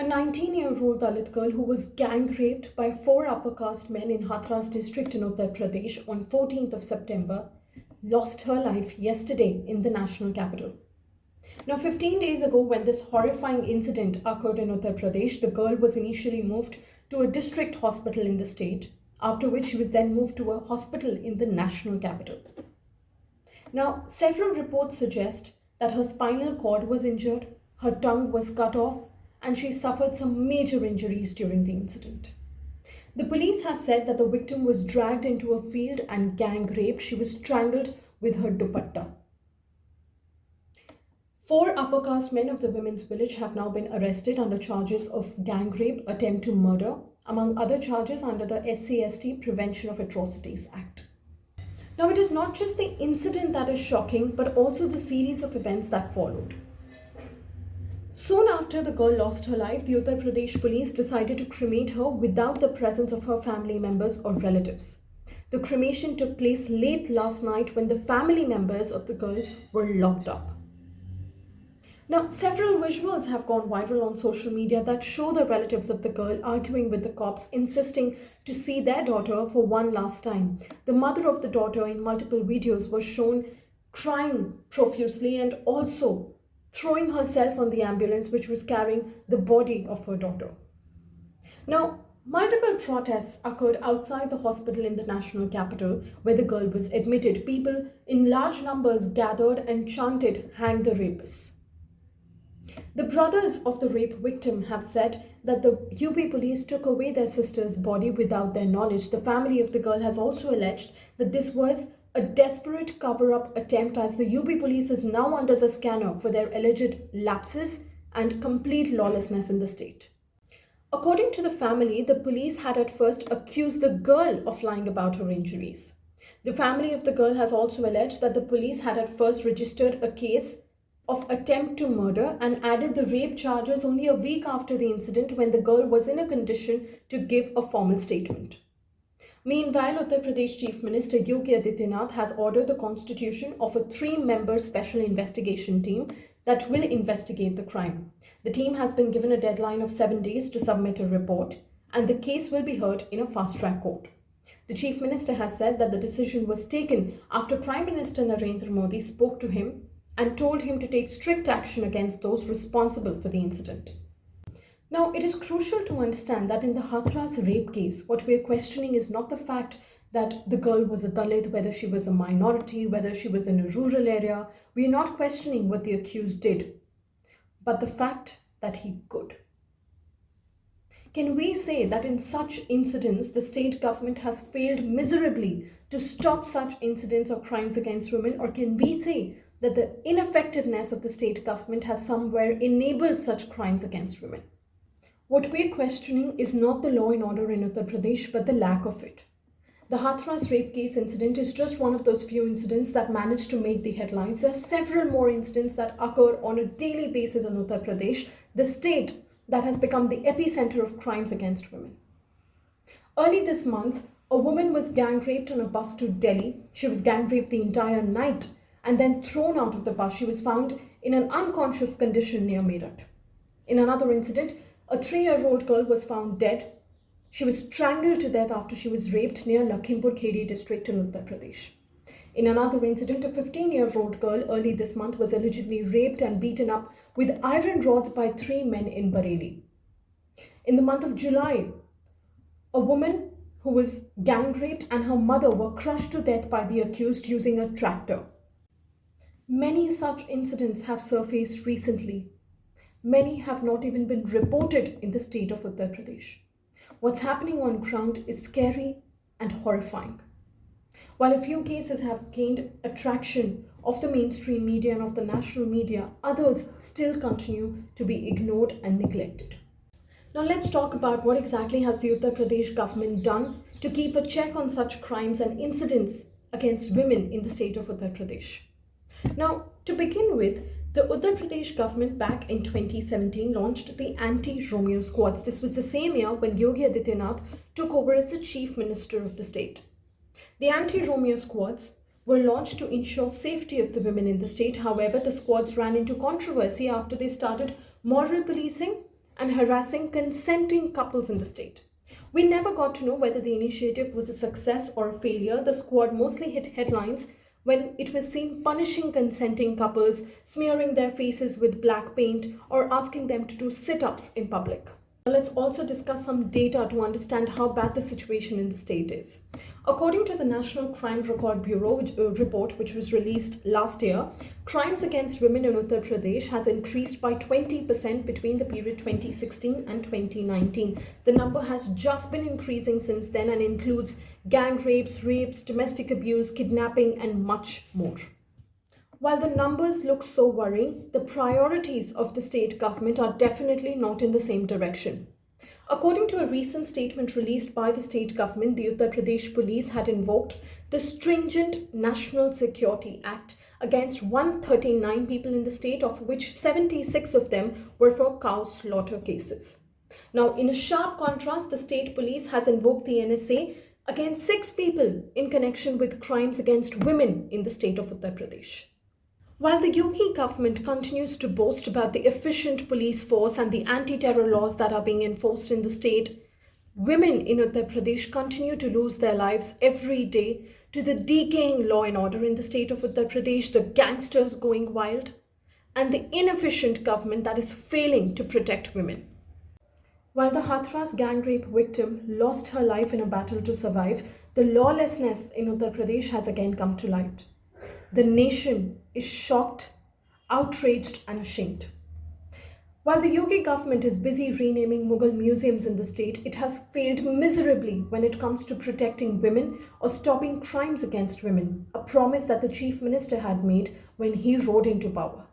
A 19-year-old Dalit girl who was gang raped by four upper caste men in Hathras district in Uttar Pradesh on 14th of September lost her life yesterday in the national capital. Now, 15 days ago, when this horrifying incident occurred in Uttar Pradesh, the girl was initially moved to a district hospital in the state, after which she was then moved to a hospital in the national capital. Now, several reports suggest that her spinal cord was injured, her tongue was cut off, and she suffered some major injuries during the incident. The police has said that the victim was dragged into a field and gang raped. She was strangled with her dupatta. Four upper caste men of the women's village have now been arrested under charges of gang rape, attempt to murder, among other charges under the SC/ST Prevention of Atrocities Act. Now, it is not just the incident that is shocking, but also the series of events that followed. Soon after the girl lost her life, the Uttar Pradesh police decided to cremate her without the presence of her family members or relatives. The cremation took place late last night when the family members of the girl were locked up. Now, several visuals have gone viral on social media that show the relatives of the girl arguing with the cops, insisting to see their daughter for one last time. The mother of the daughter in multiple videos was shown crying profusely and also throwing herself on the ambulance which was carrying the body of her daughter. Now, multiple protests occurred outside the hospital in the national capital where the girl was admitted. People in large numbers gathered and chanted, "Hang the rapists." The brothers of the rape victim have said that the UP police took away their sister's body without their knowledge. The family of the girl has also alleged that this was a desperate cover-up attempt, as the UP police is now under the scanner for their alleged lapses and complete lawlessness in the state. According to the family, the police had at first accused the girl of lying about her injuries. The family of the girl has also alleged that the police had at first registered a case of attempt to murder and added the rape charges only a week after the incident, when the girl was in a condition to give a formal statement. Meanwhile, Uttar Pradesh Chief Minister Yogi has ordered the constitution of a 3-member special investigation team that will investigate the crime. The team has been given a deadline of 7 days to submit a report, and the case will be heard in a fast-track court. The Chief Minister has said that the decision was taken after Prime Minister Narendra Modi spoke to him and told him to take strict action against those responsible for the incident. Now, it is crucial to understand that in the Hathras rape case, what we are questioning is not the fact that the girl was a Dalit, whether she was a minority, whether she was in a rural area. We are not questioning what the accused did, but the fact that he could. Can we say that in such incidents, the state government has failed miserably to stop such incidents or crimes against women? Or can we say that the ineffectiveness of the state government has somewhere enabled such crimes against women? What we are questioning is not the law and order in Uttar Pradesh, but the lack of it. The Hathras rape case incident is just one of those few incidents that managed to make the headlines. There are several more incidents that occur on a daily basis in Uttar Pradesh, the state that has become the epicenter of crimes against women. Early this month, a woman was gang raped on a bus to Delhi. She was gang raped the entire night and then thrown out of the bus. She was found in an unconscious condition near Meerut. In another incident, a 3-year-old girl was found dead. She was strangled to death after she was raped near Lakhimpur Kheri district in Uttar Pradesh. In another incident, a 15-year-old girl early this month was allegedly raped and beaten up with iron rods by 3 men in Bareilly. In the month of July, a woman who was gang raped and her mother were crushed to death by the accused using a tractor. Many such incidents have surfaced recently. Many have not even been reported in the state of Uttar Pradesh. What's happening on ground is scary and horrifying. While a few cases have gained attraction of the mainstream media and of the national media, others still continue to be ignored and neglected. Now let's talk about what exactly has the Uttar Pradesh government done to keep a check on such crimes and incidents against women in the state of Uttar Pradesh. Now, to begin with, the Uttar Pradesh government back in 2017 launched the anti-Romeo squads. This was the same year when Yogi took over as the chief minister of the state. The anti-Romeo squads were launched to ensure safety of the women in the state. However, the squads ran into controversy after they started moral policing and harassing consenting couples in the state. We never got to know whether the initiative was a success or a failure. The squad mostly hit headlines when it was seen punishing consenting couples, smearing their faces with black paint, or asking them to do sit ups in public. Let's also discuss some data to understand how bad the situation in the state is. According to the National Crime Record Bureau report, which was released last year, crimes against women in Uttar Pradesh has increased by 20% between the period 2016 and 2019. The number has just been increasing since then and includes gang rapes, domestic abuse, kidnapping, and much more. While the numbers look so worrying, the priorities of the state government are definitely not in the same direction. According to a recent statement released by the state government, the Uttar Pradesh police had invoked the stringent National Security Act against 139 people in the state, of which 76 of them were for cow slaughter cases. Now, in a sharp contrast, the state police has invoked the NSA against 6 people in connection with crimes against women in the state of Uttar Pradesh. While the Yogi government continues to boast about the efficient police force and the anti-terror laws that are being enforced in the state, women in Uttar Pradesh continue to lose their lives every day to the decaying law and order in the state of Uttar Pradesh, the gangsters going wild, and the inefficient government that is failing to protect women. While the Hathras gang rape victim lost her life in a battle to survive, the lawlessness in Uttar Pradesh has again come to light. The nation is shocked, outraged, and ashamed. While the Yogi government is busy renaming Mughal museums in the state, it has failed miserably when it comes to protecting women or stopping crimes against women, a promise that the chief minister had made when he rode into power.